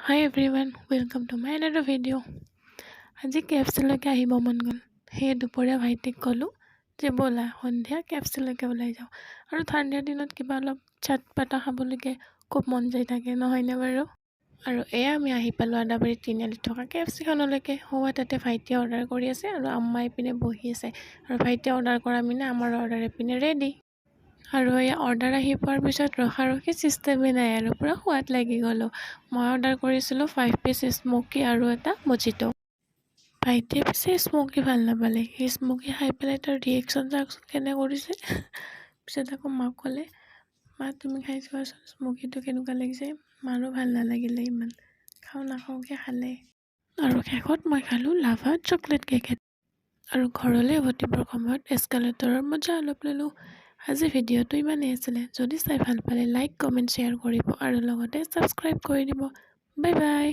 Hi everyone, welcome to my another video. আজি কেএফচিলৈকে আহিব মন গ'ল। সেই দুপৰীয়া ভাইটিক ক'লোঁ যে ব'লা সন্ধিয়া কেএফচিলৈকে ওলাই যাওঁ। আৰু ঠাণ্ডাৰ দিনত কিবা অলপ চাটপাটা খাবলৈকে খুব মন যাই থাকে নহয়নে বাৰু? আৰু এয়া আমি আহি পালোঁ আদাবাৰীত তিনিআলিত থকা কেএফচিখনলৈকে। হোৱা তাতে ভাইটিয়ে অৰ্ডাৰ কৰি আছে আৰু আম্মা ইপিনে বহি আছে। আৰু ভাইটিয়ে অৰ্ডাৰ কৰা মিনে আমাৰ অৰ্ডাৰ ইপিনে ৰেডি। আৰু এয়া অৰ্ডাৰ আহি পোৱাৰ পিছত ৰখাৰখি চিষ্টেমেই নাই আৰু পূৰা সোৱাদ লাগি গ'লোঁ। মই অৰ্ডাৰ কৰিছিলোঁ 5 পিচ স্মোকি আৰু এটা মজিটো। ভাইটিয়ে পিছে স্মোকি ভাল নাপালে। সি স্মোকি খাই পেলাই তাৰ ৰিয়েকশ্যন চাওকচোন কেনে কৰিছে। পিছত আকৌ মাক ক'লে, মা তুমি খাই চোৱাচোন স্মোকিটো কেনেকুৱা লাগিছে। মাৰো ভাল নালাগিলে ইমান, খাওঁ নাখাওঁকৈ খালে। আৰু শেষত মই খালোঁ লাভা চকলেট কেক। আৰু ঘৰলৈ উভতিবৰ সময়ত এস্কালেটৰৰ মজা অলপ ল'লোঁ। আজি ভিডিঅ'টো ইমানেই আছিলে। যদি চাই ভাল পালে লাইক, কমেণ্ট, শ্বেয়াৰ কৰিব আৰু লগতে ছাবস্ক্ৰাইব কৰি দিব। Bye bye.